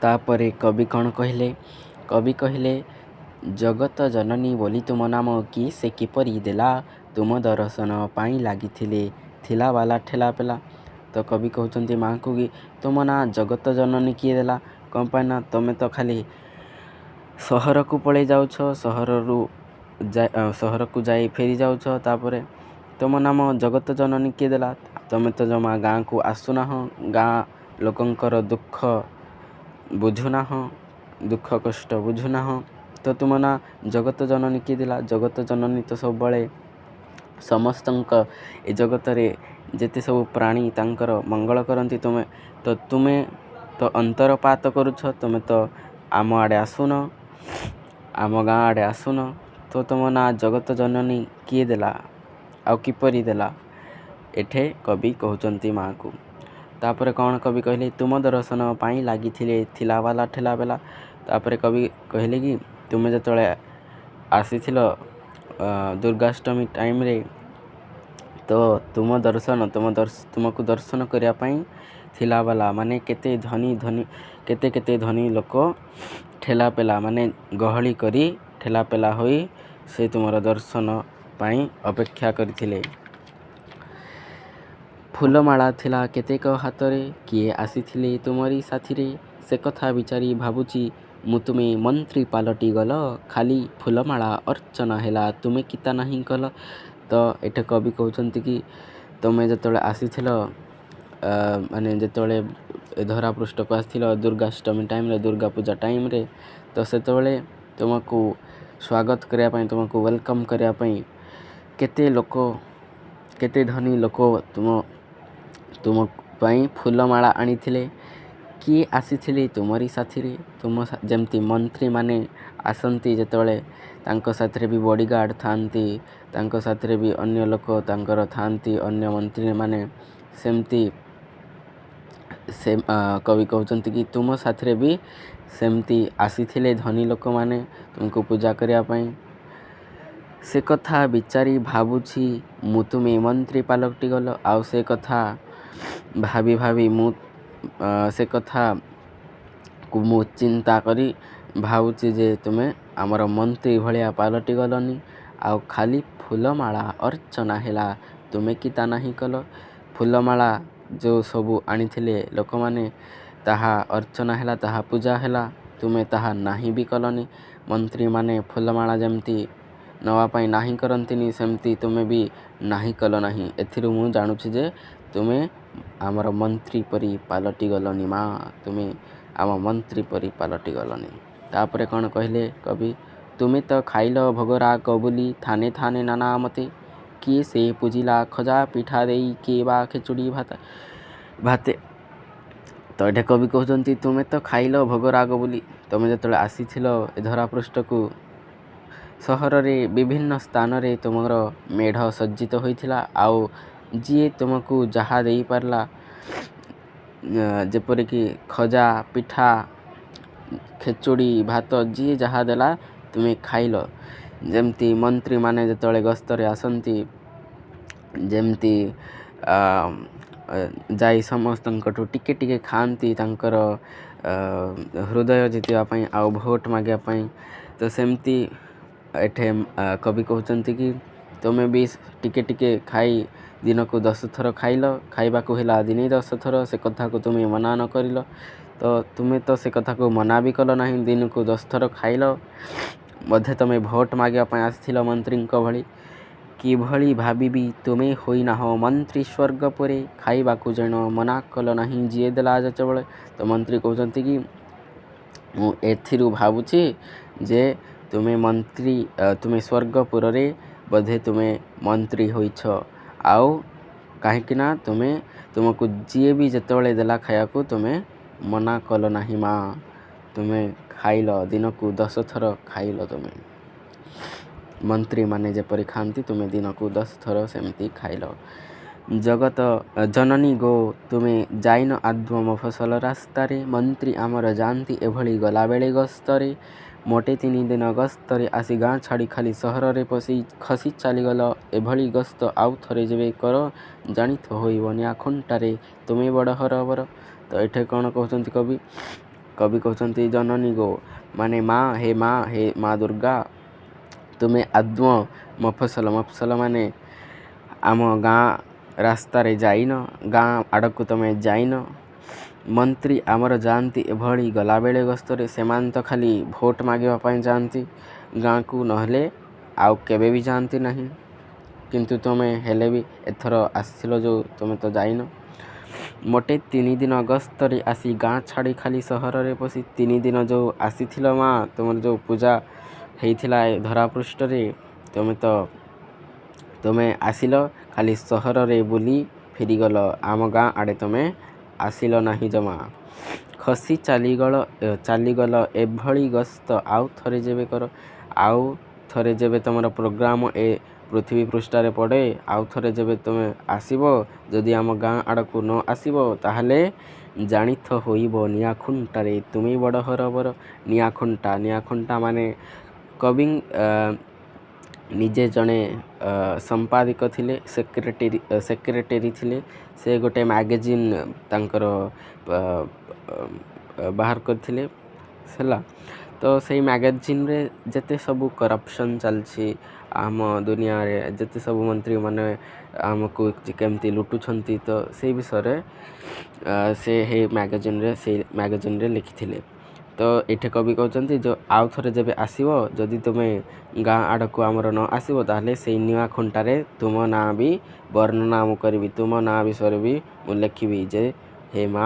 ତାପରେ କବି କ'ଣ କହିଲେ? କବି କହିଲେ ଜଗତ ଜନନୀ ବୋଲି ତୁମ ନାମ କି ସେ କିପରି ଦେଲା, ତୁମ ଦର୍ଶନ ପାଇଁ ଲାଗିଥିଲେ ଥିଲା ବାଲା ଠେଲା ପେଲା। ତ କବି କହୁଛନ୍ତି ମାଆଙ୍କୁ କି ତୁମ ନାଁ ଜଗତ ଜନନୀ କିଏ ଦେଲା? କ'ଣ ପାଇଁ ନା ତମେ ତ ଖାଲି ସହରକୁ ପଳେଇ ଯାଉଛ, ସହରକୁ ଯାଇ ଫେରି ଯାଉଛ। ତାପରେ ତୁମ ନାମ ଜଗତ ଜନନୀ କିଏ ଦେଲା? ତମେ ତ ଜମା ଗାଁକୁ ଆସୁନାହଁ, ଗାଁ ଲୋକଙ୍କର ଦୁଃଖ ବୁଝୁନାହଁ, ଦୁଃଖ କଷ୍ଟ ବୁଝୁନାହଁ। ତ ତୁମ ନାଁ ଜଗତ ଜନନୀ କିଏ ଦେଲା? ଜଗତ ଜନନୀ ତ ସବୁବେଳେ ସମସ୍ତଙ୍କ ଏ ଜଗତରେ ଯେତେ ସବୁ ପ୍ରାଣୀ ତାଙ୍କର ମଙ୍ଗଳ କରନ୍ତି। ତୁମେ ତ ଅନ୍ତରପାତ କରୁଛ, ତୁମେ ତ ଆମ ଆଡ଼େ ଆସୁନ, ଆମ ଗାଁ ଆଡ଼େ ଆସୁନ। ତ ତୁମ ନାଁ ଜଗତ ଜନନୀ କିଏ ଦେଲା ଆଉ କିପରି ଦେଲା? ଏଠେ କବି କହୁଛନ୍ତି ମାଆକୁ। ତାପରେ କ'ଣ କବି କହିଲେ? ତୁମ ଦର୍ଶନ ପାଇଁ ଲାଗିଥିଲେ ଥିଲା ବାଲା ଠେଲା ପେଲା। ତାପରେ କବି କହିଲେ କି ତୁମେ ଯେତେବେଳେ ଆସିଥିଲ ଦୁର୍ଗାଷ୍ଟମୀ ଟାଇମ୍ରେ, ତ ତୁମକୁ ଦର୍ଶନ କରିବା ପାଇଁ ଥିଲା ବାଲା ମାନେ କେତେ ଧନୀ ଲୋକ ଠେଲା ପେଲା ମାନେ ଗହଳି କରି ଠେଲା ପେଲା ହୋଇ ସେ ତୁମର ଦର୍ଶନ ପାଇଁ ଅପେକ୍ଷା କରିଥିଲେ। ଫୁଲମାଳା ଥିଲା କେତେକ ହାତରେ, କିଏ ଆସିଥିଲେ ତୁମରି ସାଥିରେ, ସେ କଥା ବିଚାରି ଭାବୁଛି ମୁଁ ତୁମେ ମନ୍ତ୍ରୀ ପାଲଟି ଗଲ, ଖାଲି ଫୁଲମାଳା ଅର୍ଚ୍ଚନା ହେଲା ତୁମେ କିତା ନାହିଁ କଲ। ତ ଏଠି କବି କହୁଛନ୍ତି କି ତୁମେ ଯେତେବେଳେ ଆସିଥିଲ, ମାନେ ଯେତେବେଳେ ଧରା ପୃଷ୍ଠକୁ ଆସିଥିଲ ଦୁର୍ଗାଷ୍ଟମୀ ଟାଇମ୍ରେ, ଦୁର୍ଗା ପୂଜା ଟାଇମ୍ରେ, ତ ସେତେବେଳେ ତୁମକୁ ସ୍ୱାଗତ କରିବା ପାଇଁ, ତୁମକୁ ୱେଲକମ୍ କରିବା ପାଇଁ କେତେ ଧନୀ ଲୋକ ତୁମ ପାଇଁ ଫୁଲମାଳା ଆଣିଥିଲେ। କିଏ ଆସିଥିଲେ ତୁମରି ସାଥିରେ? ଯେମିତି ମନ୍ତ୍ରୀମାନେ ଆସନ୍ତି ଯେତେବେଳେ ତାଙ୍କ ସାଥିରେ ବି ବଡ଼ିଗାର୍ଡ଼ ଥାଆନ୍ତି, ତାଙ୍କ ସାଥିରେ ବି ଅନ୍ୟ ଲୋକ ତାଙ୍କର ଥାଆନ୍ତି, ଅନ୍ୟ ମନ୍ତ୍ରୀମାନେ, ସେମିତି କବି କହୁଛନ୍ତି କି ତୁମ ସାଥିରେ ବି ସେମିତି ଆସିଥିଲେ ଧନୀ ଲୋକମାନେ ତୁମକୁ ପୂଜା କରିବା ପାଇଁ। ସେ କଥା ବିଚାରି ଭାବୁଛି ମୁଁ ତୁମେ ମନ୍ତ୍ରୀ ପାଲଟି ଗଲ। ଆଉ ସେ କଥା ଭାବି ସେ କଥାକୁ ମୁଁ ଚିନ୍ତା କରି ଭାବୁଛି ଯେ ତୁମେ ଆମର ମନ୍ତ୍ରୀ ଭଳିଆ ପାଲଟି ଗଲନି, ଆଉ ଖାଲି ଫୁଲମାଳା ଅର୍ଚ୍ଚନା ହେଲା ତୁମେ କିତା ନାହିଁ କଲ। ଫୁଲମାଳା ଯେଉଁ ସବୁ ଆଣିଥିଲେ ଲୋକମାନେ, ତାହା ଅର୍ଚ୍ଚନା ହେଲା, ତାହା ପୂଜା ହେଲା, ତୁମେ ତାହା ନାହିଁ ବି କଲନି। ମନ୍ତ୍ରୀମାନେ ଫୁଲମାଳା ଯେମିତି ନେବା ପାଇଁ ନାହିଁ କରନ୍ତିନି, ସେମିତି ତୁମେ ବି ନାହିଁ କଲ ନାହିଁ। ଏଥିରୁ ମୁଁ ଜାଣୁଛି ଯେ ତୁମେ ଆମର ମନ୍ତ୍ରୀ ପରି ପାଲଟି ଗଲନି ମା, ତୁମେ ଆମ ମନ୍ତ୍ରୀ ପରି ପାଲଟି ଗଲନି। ତାପରେ କ'ଣ କହିଲେ କବି? ତୁମେ ତ ଖାଇଲ ଭୋଗରାଗ ବୋଲି ଥାନେ ଥାନେ ନାନା ମତେ, କିଏ ସେ ପୂଜିଲା ଖଜା ପିଠା ଦେଇ, କିଏ ବା ଖେଚୁଡ଼ି ଭାତେ। ତ ଏଠି କବି କହୁଛନ୍ତି ତୁମେ ତ ଖାଇଲ ଭୋଗରାଗ ବୋଲି। ତୁମେ ଯେତେବେଳେ ଆସିଥିଲ ଏ ଧରାପୃଷ୍ଠକୁ, ସହରରେ ବିଭିନ୍ନ ସ୍ଥାନରେ ତୁମର ମେଢ଼ ସଜ୍ଜିତ ହୋଇଥିଲା, ଆଉ ଯିଏ ତୁମକୁ ଯାହା ଦେଇପାରିଲା, ଯେପରିକି ଖଜା ପିଠା ଖେଚୁଡ଼ି ଭାତ, ଯିଏ ଯାହା ଦେଲା ତୁମେ ଖାଇଲ। ଯେମିତି ମନ୍ତ୍ରୀମାନେ ଯେତେବେଳେ ଗସ୍ତରେ ଆସନ୍ତି, ଯେମିତି ଯାଇ ସମସ୍ତଙ୍କଠୁ ଟିକେ ଟିକେ ଖାଆନ୍ତି ତାଙ୍କର ହୃଦୟ ଜିତିବା ପାଇଁ ଆଉ ଭୋଟ ମାଗିବା ପାଇଁ, ତ ସେମିତି ଏଠି କବି କହୁଛନ୍ତି କି ତୁମେ ବି ଟିକେ ଟିକେ ଖାଇ ଦିନକୁ 10 ଥର ଖାଇଲ, ଖାଇବାକୁ ହେଲା ଦିନେ 10 ଥର, ସେ କଥାକୁ ତୁମେ ମନା ନ କରିଲ। ତ ତୁମେ ତ ସେ କଥାକୁ ମନା ବି କଲ ନାହିଁ, ଦିନକୁ 10 ଥର ଖାଇଲ। ବୋଧେ ତୁମେ ଭୋଟ ମାଗିବା ପାଇଁ ଆସିଥିଲ ମନ୍ତ୍ରୀଙ୍କ ଭଳି। କିଭଳି ଭାବିବି ତୁମେ ହୋଇନାହଁ ମନ୍ତ୍ରୀ ସ୍ୱର୍ଗ ପରେ, ଖାଇବାକୁ ଜଣ ମନା କଲ ନାହିଁ ଯିଏ ଦେଲା ଯେତେବେଳେ। ତ ମନ୍ତ୍ରୀ କହୁଛନ୍ତି କି ମୁଁ ଏଥିରୁ ଭାବୁଛି ଯେ ତୁମେ ସ୍ୱର୍ଗପୁରରେ ବୋଧେ ତୁମେ ମନ୍ତ୍ରୀ ହୋଇଛ। ଆଉ କାହିଁକିନା ତୁମକୁ ଯିଏ ବି ଯେତେବେଳେ ଦେଲା ଖାଇବାକୁ ତୁମେ ମନା କଲ ନାହିଁ ମା, ତୁମେ ଖାଇଲ, ଦିନକୁ 10 ଥର ଖାଇଲ। ତୁମେ ମନ୍ତ୍ରୀମାନେ ଯେପରି ଖାଆନ୍ତି, ତୁମେ ଦିନକୁ 10 ଥର ସେମିତି ଖାଇଲ। ଜଗତ ଜନନୀ ଗୋ ତୁମେ ଯାଇନ ଆଦୌ ମଫସଲ ରାସ୍ତାରେ, ମନ୍ତ୍ରୀ ଆମର ଯାଆନ୍ତି ଏଭଳି ଗଲାବେଳେ ଗସ୍ତରେ। ମୋଟେ 3 ଦିନ ଗସ୍ତରେ ଆସି ଗାଁ ଛାଡ଼ି ଖାଲି ସହରରେ ପଶି ଖସି ଚାଲିଗଲ, ଏଭଳି ଗସ୍ତ ଆଉ ଥରେ ଯେବେ କର, ଜାଣିଥ ହୋଇବ ନିଆଁ ଖୁଣ୍ଟାରେ ତୁମେ ବଡ଼ ହରବର। ତ ଏଠି କ'ଣ କହୁଛନ୍ତି କବି? କବି କହୁଛନ୍ତି ଜନନୀ ଗୋ ମାନେ ହେ ମା ଦୁର୍ଗା ତୁମେ ଆଦୌ ମଫସଲ ମାନେ ଆମ ଗାଁ ରାସ୍ତାରେ ଯାଇନ, ଗାଁ ଆଡ଼କୁ ତୁମେ ଯାଇନ। ମନ୍ତ୍ରୀ ଆମର ଯାଆନ୍ତି ଏଭଳି ଗଲାବେଳେ ଗସ୍ତରେ, ସେମାନେ ତ ଖାଲି ଭୋଟ ମାଗିବା ପାଇଁ ଯାଆନ୍ତି ଗାଁକୁ, ନହେଲେ ଆଉ କେବେ ବି ଯାଆନ୍ତି ନାହିଁ। କିନ୍ତୁ ତୁମେ ହେଲେ ବି ଏଥର ଆସିଥିଲ ଯେଉଁ, ତୁମେ ତ ଯାଇନ। ମୋଟେ 3 ଦିନ ଗସ୍ତରେ ଆସି ଗାଁ ଛାଡ଼ି ଖାଲି ସହରରେ ପଶି 3 ଦିନ ଯେଉଁ ଆସିଥିଲ ମା, ତୁମର ଯେଉଁ ପୂଜା ହେଇଥିଲା ଏ ଧରାପୃଷ୍ଠରେ, ତୁମେ ଆସିଲ ଖାଲି ସହରରେ ବୁଲି ଫେରିଗଲ, ଆମ ଗାଁ ଆଡ଼େ ତୁମେ ଆସିଲ ନାହିଁ ଜମା। ଖସି ଚାଲିଗଲ ଏଭଳି ଗସ୍ତ ଆଉ ଥରେ ଯେବେ କର, ଆଉ ଥରେ ଯେବେ ତୁମର ପ୍ରୋଗ୍ରାମ ଏ ପୃଥିବୀ ପୃଷ୍ଠରେ ପଡ଼େ, ଆଉ ଥରେ ଯେବେ ତୁମେ ଆସିବ, ଯଦି ଆମ ଗାଁ ଆଡ଼କୁ ନ ଆସିବ, ତାହେଲେ ଜାଣିଥ ହୋଇବ ନିଆଁଖୁଣ୍ଟାରେ ତୁମେ ବଡ଼ ହରବର। ନିଆଁଖୁଣ୍ଟା ମାନେ କବି ନିଜେ ଜଣେ ସମ୍ପାଦକ ଥିଲେ, ସେକ୍ରେଟେରୀ ଥିଲେ। ସେ ଗୋଟେ ମ୍ୟାଗାଜିନ୍ ତାଙ୍କର ବାହାର କରିଥିଲେ ହେଲା। ତ ସେଇ ମ୍ୟାଗାଜିନ୍ରେ ଯେତେ ସବୁ କରପ୍ସନ୍ ଚାଲିଛି ଆମ ଦୁନିଆରେ, ଯେତେ ସବୁ ମନ୍ତ୍ରୀମାନେ ଆମକୁ କେମିତି ଲୁଟୁଛନ୍ତି, ତ ସେଇ ବିଷୟରେ ସେ ସେଇ ମ୍ୟାଗାଜିନ୍ରେ ଲେଖିଥିଲେ। ତ ଏଠି କବି କହୁଛନ୍ତି ଆଉ ଥରେ ଯେବେ ଆସିବ, ଯଦି ତୁମେ ଗାଁ ଆଡ଼କୁ ଆମର ନ ଆସିବ, ତାହେଲେ ସେଇ ନିଆଁଖୁଣ୍ଟାରେ ତୁମ ନାଁ ବି ବର୍ଣ୍ଣନା ମୁଁ କରିବି, ତୁମ ନାଁ ବିଷୟରେ ବି ମୁଁ ଲେଖିବି ଯେ ହେ ମା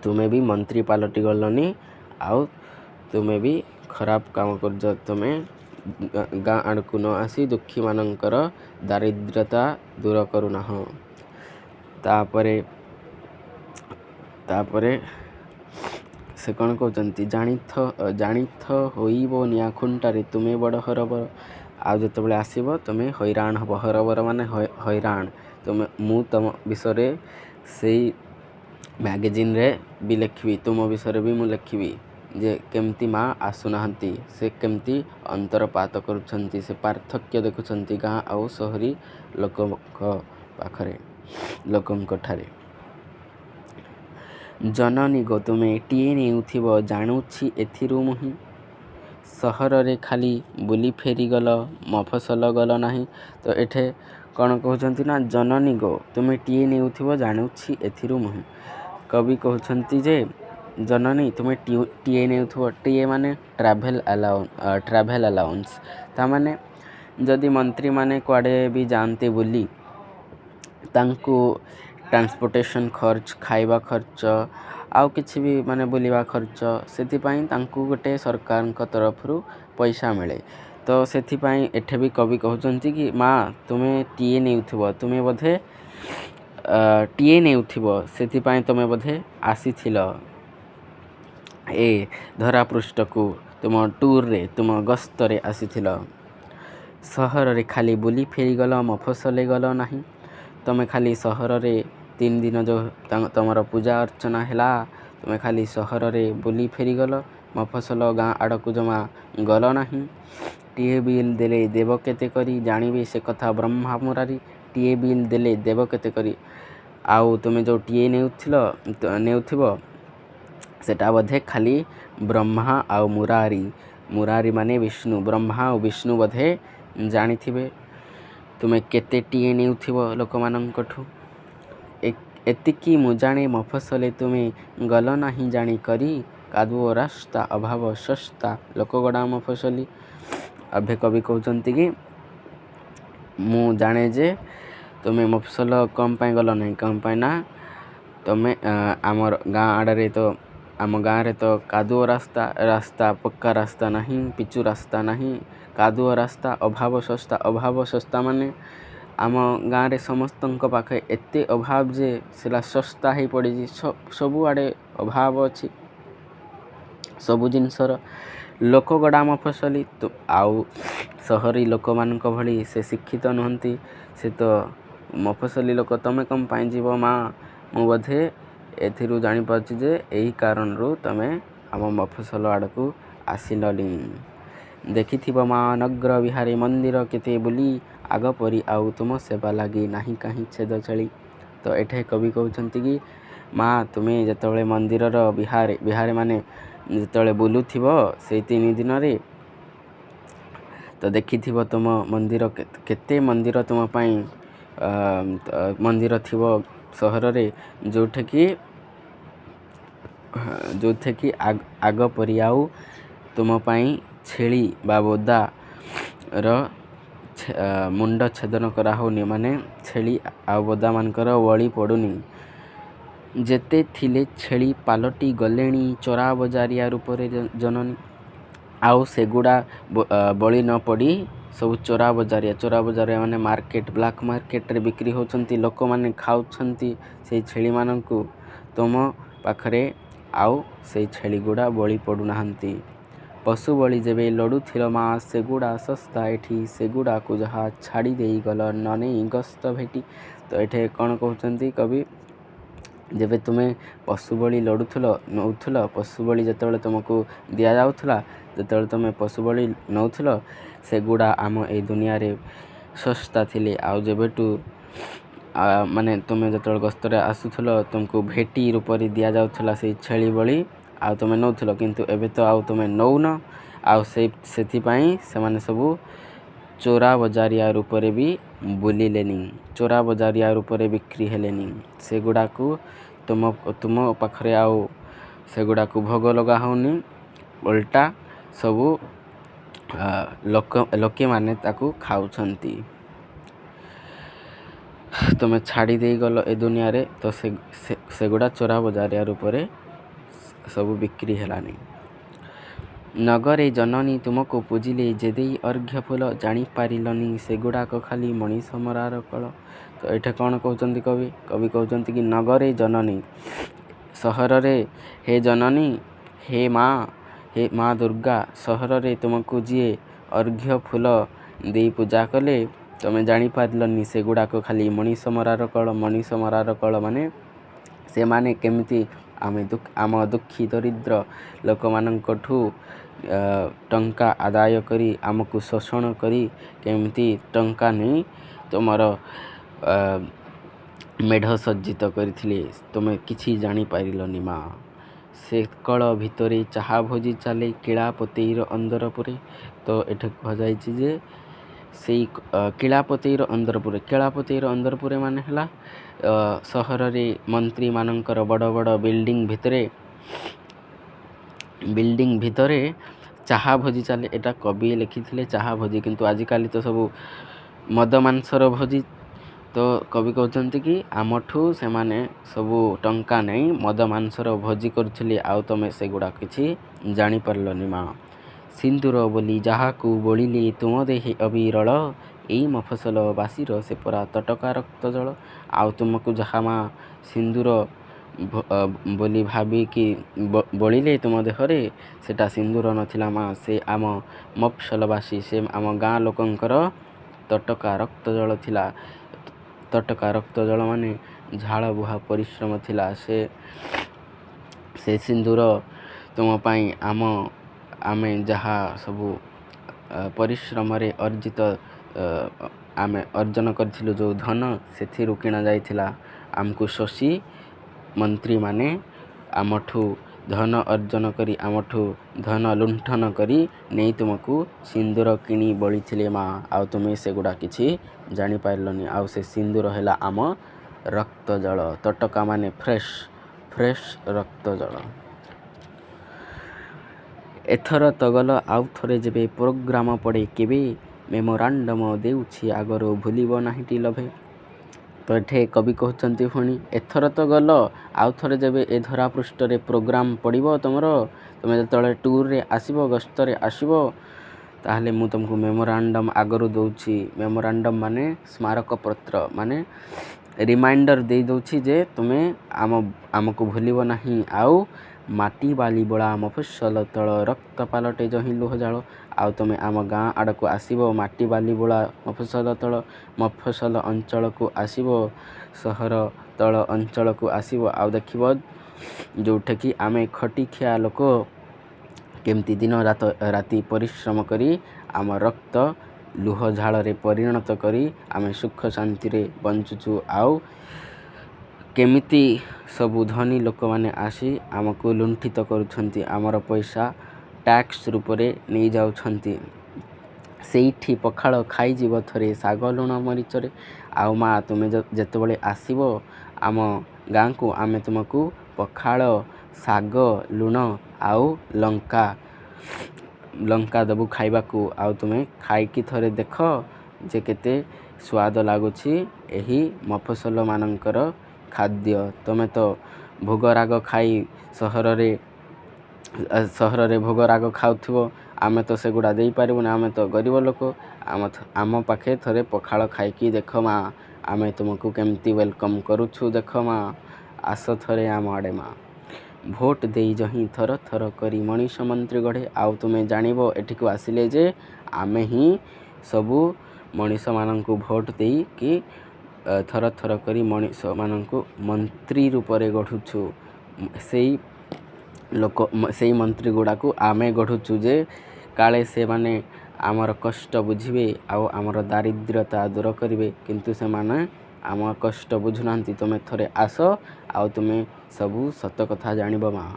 ତୁମେ ବି ମନ୍ତ୍ରୀ ପାଲଟି ଗଲନି, ଆଉ ତୁମେ ବି ଖରାପ କାମ କରୁଛ, ତୁମେ ଗାଁ ଆଡ଼କୁ ନ ଆସି ଦୁଃଖୀମାନଙ୍କର ଦାରିଦ୍ର୍ୟତା ଦୂର କରୁନାହଁ। ତାପରେ ସେ କ'ଣ କହୁଛନ୍ତି, ଜାଣିଥ ହୋଇବ ନିଆଁଖୁଣ୍ଟାରେ ତୁମେ ବଡ଼ ହରବର। ଆଉ ଯେତେବେଳେ ଆସିବ ତୁମେ ହଇରାଣ ହେବ। ହରବର ମାନେ ହଇରାଣ। ମୁଁ ତୁମ ବିଷୟରେ ସେଇ ମ୍ୟାଗାଜିନ୍ରେ ବି ଲେଖିବି, ତୁମ ବିଷୟରେ ବି ମୁଁ ଲେଖିବି ଯେ କେମିତି ମା ଆସୁନାହାନ୍ତି, ସେ କେମିତି ଅନ୍ତରପାତ କରୁଛନ୍ତି, ସେ ପାର୍ଥକ୍ୟ ଦେଖୁଛନ୍ତି ଗାଁ ଆଉ ସହରୀ ଲୋକଙ୍କଠାରେ। ଜନନୀ ଗୋ ତୁମେ ଟିଏ ନେଉଥିବ, ଜାଣୁଛି ଏଥିରୁ ମୁହିଁ। ସହରରେ ଖାଲି ବୁଲି ଫେରିଗଲ, ମଫସଲ ଗଲ ନାହିଁ। ତ ଏଠେ କ'ଣ କହୁଛନ୍ତି ନା, ଜନନୀ ଗୋ ତୁମେ ଟିଏ ନେଉଥିବ, ଜାଣୁଛି ଏଥିରୁ ମୁହିଁ। କବି କହୁଛନ୍ତି ଯେ ଜନନୀ ତୁମେ ଟିଏ ନେଉଥିବ। ଟିଏ ମାନେ ଟ୍ରାଭେଲ୍ ଆଲାଉନ୍ସ। ତା'ମାନେ ଯଦି ମନ୍ତ୍ରୀମାନେ କୁଆଡ଼େ ବି ଯାଆନ୍ତି ବୁଲି, ତାଙ୍କୁ ଟ୍ରାନ୍ସପୋର୍ଟେସନ୍ ଖର୍ଚ୍ଚ, ଖାଇବା ଖର୍ଚ୍ଚ, ଆଉ କିଛି ବି ମାନେ ବୁଲିବା ଖର୍ଚ୍ଚ, ସେଥିପାଇଁ ତାଙ୍କୁ ଗୋଟେ ସରକାରଙ୍କ ତରଫରୁ ପଇସା ମିଳେ। ତ ସେଥିପାଇଁ ଏଠି ବି କବି କହୁଛନ୍ତି କି ମା ତୁମେ ଟିଏ ନେଉଥିବ, ସେଥିପାଇଁ ତୁମେ ବୋଧେ ଆସିଥିଲ ଏ ଧରାପୃଷ୍ଠକୁ, ତୁମ ଟୁର୍ରେ, ତୁମ ଗସ୍ତରେ ଆସିଥିଲ। ସହରରେ ଖାଲି ବୁଲି ଫେରିଗଲ, ମଫସଲେ ଗଲ ନାହିଁ। ତୁମେ ଖାଲି ସହରରେ 3 ଦିନ ଯେଉଁ ତୁମର ପୂଜା ଅର୍ଚ୍ଚନା ହେଲା, ତୁମେ ଖାଲି ସହରରେ ବୁଲି ଫେରିଗଲ, ମଫସଲ ଗାଁ ଆଡ଼କୁ ଜମା ଗଲ ନାହିଁ। ଟିଏ ବିଲ୍ ଦେଲେ ଦେବ କେତେ କରି, ଜାଣିବେ ସେ କଥା ବ୍ରହ୍ମା ମୁରାରି। ଟିଏ ବିଲ୍ ଦେଲେ ଦେବ କେତେ କରି। ଆଉ ତୁମେ ଯେଉଁ ଟିଏ ନେଉଥିବ, ସେଟା ବୋଧେ ଖାଲି ବ୍ରହ୍ମା ଆଉ ମୁରାରି ମାନେ ବିଷ୍ଣୁ, ବ୍ରହ୍ମା ଆଉ ବିଷ୍ଣୁ ବୋଧେ ଜାଣିଥିବେ ତୁମେ କେତେ ଟିଏ ନେଉଥିବ ଲୋକମାନଙ୍କଠୁ। ଏତିକି ମୁଁ ଜାଣେ ମଫସଲେ ତୁମେ ଗଲ ନାହିଁ ଜାଣି କରି, କାଦୁଅ ରାସ୍ତା ଅଭାବ ଶସ୍ତା ଲୋକଗଡ଼ା ମଫସଲି। ଏବେ କବି କହୁଛନ୍ତି କି ମୁଁ ଜାଣେ ଯେ ତୁମେ ମଫସଲ କ'ଣ ପାଇଁ ଗଲ ନାହିଁ, କ'ଣ ପାଇଁ ନା ତୁମେ ଆମର ଗାଁ ଆଡ଼ରେ ଆମ ଗାଁରେ ତ କାଦୁଅ ରାସ୍ତା ପକ୍କା ରାସ୍ତା ନାହିଁ, ପିଚୁ ରାସ୍ତା ନାହିଁ, କାଦୁଅ ରାସ୍ତା, ଅଭାବ ଶସ୍ତା ମାନେ ଆମ ଗାଁରେ ସମସ୍ତଙ୍କ ପାଖେ ଏତେ ଅଭାବ ଯେ ସେଟା ଶସ୍ତା ହେଇପଡ଼ିଛି। ସବୁଆଡ଼େ ଅଭାବ ଅଛି ସବୁ ଜିନିଷର। ଲୋକଗଡ଼ା ମଫସଲି ଆଉ ସହରୀ ଲୋକମାନଙ୍କ ଭଳି ସେ ଶିକ୍ଷିତ ନୁହନ୍ତି, ସେ ତ ମଫସଲି ଲୋକ। ତୁମେ କ'ଣ ପାଇଁ ଯିବ ମା, ମୁଁ ବୋଧେ ଏଥିରୁ ଜାଣିପାରୁଛି ଯେ ଏହି କାରଣରୁ ତୁମେ ଆମ ମଫସଲ ଆଡ଼କୁ ଆସିଲନି। ଦେଖିଥିବ ମା ନଗ୍ର ବିହାରୀ ମନ୍ଦିର କେତେ ବୁଲି, ଆଗ ପରି ଆଉ ତୁମ ସେବା ଲାଗି ନାହିଁ କାହିଁ ଛେଦ ଛେଳି। ତ ଏଠି କବି କହୁଛନ୍ତି କି ମା ତୁମେ ଯେତେବେଳେ ମନ୍ଦିରର ବିହାରେ ମାନେ ଯେତେବେଳେ ବୁଲୁଥିବ ସେଇ 3 ଦିନରେ ତ ଦେଖିଥିବ ତୁମ ମନ୍ଦିର କେତେ ମନ୍ଦିର ତୁମ ପାଇଁ ମନ୍ଦିର ଥିବ ସହରରେ ଯେଉଁଠିକି ଆଗ ପରି ଆଉ ତୁମ ପାଇଁ ଛେଳି ବା ବୋଦାର ମୁଣ୍ଡ ଛେଦନ କରାହେଉନି, ମାନେ ଛେଳି ଆଉ ବୋଦାମାନଙ୍କର ବଳି ପଡ଼ୁନି। ଯେତେ ଥିଲେ ଛେଳି ପାଲଟି ଗଲେଣି ଚୋରା ବଜାରିଆ ରୂପରେ ଜନନୀ। ଆଉ ସେଗୁଡ଼ା ବଳି ନ ପଡ଼ି ସବୁ ଚୋରା ବଜାରିଆ ମାନେ ବ୍ଲାକ୍ ମାର୍କେଟରେ ବିକ୍ରି ହେଉଛନ୍ତି, ଲୋକମାନେ ଖାଉଛନ୍ତି ସେଇ ଛେଳିମାନଙ୍କୁ। ତୁମ ପାଖରେ ଆଉ ସେଇ ଛେଳିଗୁଡ଼ା ବଳି ପଡ଼ୁନାହାନ୍ତି। ପଶୁ ବଳି ଯେବେ ଲୋଡ଼ୁଥିଲ ମା ସେଗୁଡ଼ା ଶସ୍ତା ଏଠି, ସେଗୁଡ଼ାକୁ ଯାହା ଛାଡ଼ି ଦେଇଗଲ ନନେଇ ଗସ୍ତ ଭେଟି। ତ ଏଠି କ'ଣ କହୁଛନ୍ତି କବି, ଯେବେ ତୁମେ ପଶୁ ବଳି ନେଉଥିଲ, ପଶୁ ବଳି ଯେତେବେଳେ ତୁମକୁ ଦିଆଯାଉଥିଲା, ଯେତେବେଳେ ତୁମେ ପଶୁ ବଳି ନେଉଥିଲ, ସେଗୁଡ଼ା ଆମ ଏଇ ଦୁନିଆରେ ଶସ୍ତା ଥିଲେ। ଆଉ ଯେବେଠୁ ମାନେ ତୁମେ ଯେତେବେଳେ ଗସ୍ତରେ ଆସୁଥିଲ ତୁମକୁ ଭେଟି ରୂପରେ ଦିଆଯାଉଥିଲା ସେଇ ଛେଳି ବଳି, ଆଉ ତୁମେ ନେଉଥିଲ। କିନ୍ତୁ ଏବେ ତ ଆଉ ତୁମେ ନେଉନ, ଆଉ ସେଥିପାଇଁ ସେମାନେ ସବୁ ଚୋରା ବଜାରିଆ ରୂପରେ ବି ବୁଲିଲେନି, ଚୋରା ବଜାରିଆ ରୂପରେ ବିକ୍ରି ହେଲେନି। ସେଗୁଡ଼ାକୁ ତୁମ ପାଖରେ ଆଉ ସେଗୁଡ଼ାକୁ ଭୋଗ ଲଗା ହେଉନି, ଓଲଟା ସବୁ ଲୋକେମାନେ ତାକୁ ଖାଉଛନ୍ତି। ତୁମେ ଛାଡ଼ି ଦେଇଗଲ ଏ ଦୁନିଆରେ, ତ ସେଗୁଡ଼ା ଚୋରା ବଜାରିଆ ରୂପରେ ସବୁ ବିକ୍ରି ହେଲାନି। ନଗରେ ଜନନୀ ତୁମକୁ ପୂଜିଲେ ଯେ ଦେଇ ଅର୍ଘ୍ୟ ଫୁଲ, ଜାଣିପାରିଲନି ସେଗୁଡ଼ାକ ଖାଲି ମଣିଷ ମରାର କଳ। ତ ଏଠି କ'ଣ କହୁଛନ୍ତି କବି କହୁଛନ୍ତି କି ନଗରେ ଜନନୀ, ସହରରେ ହେ ଜନନୀ, ହେ ମା ଦୁର୍ଗା, ସହରରେ ତୁମକୁ ଯିଏ ଅର୍ଘ୍ୟ ଫୁଲ ଦେଇ ପୂଜା କଲେ, ତୁମେ ଜାଣିପାରିଲନି ସେଗୁଡ଼ାକ ଖାଲି ମଣିଷ ମରାର କଳ। ମାନେ ସେମାନେ କେମିତି ଆମ ଦୁଃଖୀ ଦରିଦ୍ର ଲୋକମାନଙ୍କଠୁ ଟଙ୍କା ଆଦାୟ କରି ଆମକୁ ଶୋଷଣ କରି କେମିତି ଟଙ୍କା ନେଇ ତୁମର ମେଢ଼ ସଜ୍ଜିତ କରିଥିଲେ, ତୁମେ କିଛି ଜାଣିପାରିଲନି ମା। ସେକଳ ଭିତରେ ଚାହା ଭୋଜି ଚାଲେ କିଳାପତେଇର ଅନ୍ଦରପୁରେ। ତ ଏଠି କୁହାଯାଇଛି ଯେ ସେଇ କିଳାପତେଇର ଅନ୍ଦରପୁରେ ମାନେ ହେଲା ସହରରେ ମନ୍ତ୍ରୀମାନଙ୍କର ବଡ଼ ବଡ଼ ବିଲ୍ଡିଂ ଭିତରେ ଚାହା ଭୋଜି ଚାଲେ। ଏଟା କବି ଲେଖିଥିଲେ ଚାହା ଭୋଜି, କିନ୍ତୁ ଆଜିକାଲି ତ ସବୁ ମଦ ମାଂସର ଭୋଜି। ତ କବି କହୁଛନ୍ତି କି ଆମଠୁ ସେମାନେ ସବୁ ଟଙ୍କା ନେଇ ମଦ ମାଂସର ଭୋଜି କରୁଥିଲେ, ଆଉ ତମେ ସେଗୁଡ଼ା କିଛି ଜାଣିପାରିଲନି ମା। ସିନ୍ଦୁର ବୋଲି ଯାହାକୁ ବୋଳିଲେ ତୁମ ଦେହେ ଅବିରଳ, ଏଇ ମଫସଲ ବାସୀର ସେ ପରା ତଟକା ରକ୍ତ ଜଳ। ଆଉ ତୁମକୁ ଯାହା ମା ସିନ୍ଦୁର ବୋଲି ଭାବିକି ବୋଳିଲେ ତୁମ ଦେହରେ, ସେଟା ସିନ୍ଦୁର ନଥିଲା ମା, ସେ ଆମ ମଫସଲବାସୀ, ସେ ଆମ ଗାଁ ଲୋକଙ୍କର ତଟକା ରକ୍ତ ଜଳ ଥିଲା। ତଟକା ରକ୍ତ ଜଳ ମାନେ ଝାଳ ବୁହା ପରିଶ୍ରମ ଥିଲା। ସେ ସିନ୍ଦୁର ତୁମ ପାଇଁ ଆମେ ଯାହା ସବୁ ପରିଶ୍ରମରେ ଆମେ ଅର୍ଜନ କରିଥିଲୁ ଯେଉଁ ଧନ, ସେଥିରୁ କିଣା ଯାଇଥିଲା। ଆମକୁ ଶୋଷି ମନ୍ତ୍ରୀମାନେ ଆମଠୁ ଧନ ଅର୍ଜନ କରି, ଆମଠୁ ଧନ ଲୁଣ୍ଠନ କରି ନେଇ ତୁମକୁ ସିନ୍ଦୁର କିଣି ବୋଳିଥିଲେ ମା, ଆଉ ତୁମେ ସେଗୁଡ଼ା କିଛି ଜାଣିପାରିଲନି। ଆଉ ସେ ସିନ୍ଦୁର ହେଲା ଆମ ରକ୍ତ ଜଳ, ତଟକା ମାନେ ଫ୍ରେଶ୍ ରକ୍ତ ଜଳ। ଏଥର ତ ଗଲ ଆଉ ଥରେ ଯେବେ ପ୍ରୋଗ୍ରାମ ପଡ଼େ କେବେ, ମେମୋରାଣ୍ଡମ ଦେଉଛି ଆଗରୁ ଭୁଲିବ ନାହିଁଟି ଲୋଭେ। ତ ଏଠି କବି କହୁଛନ୍ତି ପୁଣି ଏଥର ତ ଗଲ ଆଉ ଥରେ ଯେବେ ଏ ଧରାପୃଷ୍ଠରେ ପ୍ରୋଗ୍ରାମ ପଡ଼ିବ ତୁମର, ତୁମେ ଯେତେବେଳେ ଟୁର୍ରେ ଆସିବ, ଗସ୍ତରେ ଆସିବ, ତାହେଲେ ମୁଁ ତୁମକୁ ମେମୋରାଣ୍ଡମ ଆଗରୁ ଦେଉଛି। ମେମୋରାଣ୍ଡମ ମାନେ ସ୍ମାରକପତ୍ର, ମାନେ ରିମାଇଣ୍ଡର ଦେଇଦେଉଛି ଯେ ତୁମେ ଆମକୁ ଭୁଲିବ ନାହିଁ। ଆଉ ମାଟି ବାଲି ବୋଳା ମଫସଲ ତଳ, ରକ୍ତ ପାଲଟେ ଯହିଁ ଲୁହ ଝାଳ। ଆଉ ତୁମେ ଆମ ଗାଁ ଆଡ଼କୁ ଆସିବ, ମାଟି ବାଲି ବୋଳା ମଫସଲ ଅଞ୍ଚଳକୁ ଆସିବ, ସହର ତଳ ଅଞ୍ଚଳକୁ ଆସିବ, ଆଉ ଦେଖିବ ଯେଉଁଠିକି ଆମେ ଖଟିଖିଆ ଲୋକ କେମିତି ଦିନ ରାତି ପରିଶ୍ରମ କରି ଆମ ରକ୍ତ ଲୁହ ଝାଳରେ ପରିଣତ କରି ଆମେ ସୁଖ ଶାନ୍ତିରେ ବଞ୍ଚୁଛୁ। ଆଉ କେମିତି ସବୁ ଧନୀ ଲୋକମାନେ ଆସି ଆମକୁ ଲୁଣ୍ଠିତ କରୁଛନ୍ତି, ଆମର ପଇସା ଟ୍ୟାକ୍ସ ରୂପରେ ନେଇଯାଉଛନ୍ତି। ସେଇଠି ପଖାଳ ଖାଇଯିବ ଥରେ ଶାଗ ଲୁଣ ମରିଚରେ। ଆଉ ମା' ତୁମେ ଯେତେବେଳେ ଆସିବ ଆମ ଗାଁକୁ, ଆମେ ତୁମକୁ ପଖାଳ, ଶାଗ, ଲୁଣ ଆଉ ଲଙ୍କା ଦେବୁ ଖାଇବାକୁ। ଆଉ ତୁମେ ଖାଇକି ଥରେ ଦେଖ ଯେ କେତେ ସ୍ୱାଦ ଲାଗୁଛି ଏହି ମଫସଲମାନଙ୍କର ଖାଦ୍ୟ। ତୁମେ ତ ଭୋଗରାଗ ଖାଇ ସହରରେ ଭୋଗରାଗ ଖାଉଥିବ। ଆମେ ତ ସେଗୁଡ଼ା ଦେଇପାରିବୁନି, ଆମେ ତ ଗରିବ ଲୋକ। ଆମ ପାଖେ ଥରେ ପଖାଳ ଖାଇକି ଦେଖ ମା', ଆମେ ତୁମକୁ କେମିତି ୱେଲକମ୍ କରୁଛୁ ଦେଖ ମା', ଆସ ଥରେ ଆମ ଆଡ଼େ ମା'। ଭୋଟ ଦେଇଛ ହିଁ ଥର ଥର କରି ମଣିଷ ମନ୍ତ୍ରୀ ଗଢ଼େ। ଆଉ ତୁମେ ଜାଣିବ ଏଠିକୁ ଆସିଲେ ଯେ ଆମେ ହିଁ ସବୁ ମଣିଷମାନଙ୍କୁ ଭୋଟ ଦେଇକି ଥର ଥର କରି ମଣିଷମାନଙ୍କୁ ମନ୍ତ୍ରୀ ରୂପରେ ଗଢ଼ୁଛୁ। ସେଇ ମନ୍ତ୍ରୀ ଗୁଡ଼ାକୁ ଆମେ ଗଢ଼ୁଛୁ ଯେ କାଳେ ସେମାନେ ଆମର କଷ୍ଟ ବୁଝିବେ ଆଉ ଆମର ଦାରିଦ୍ର୍ୟତା ଦୂର କରିବେ। କିନ୍ତୁ ସେମାନେ ଆମ କଷ୍ଟ ବୁଝୁନାହାନ୍ତି। ତୁମେ ଥରେ ଆସ ଆଉ ତୁମେ ସବୁ ସତ କଥା ଜାଣିବ ମା'।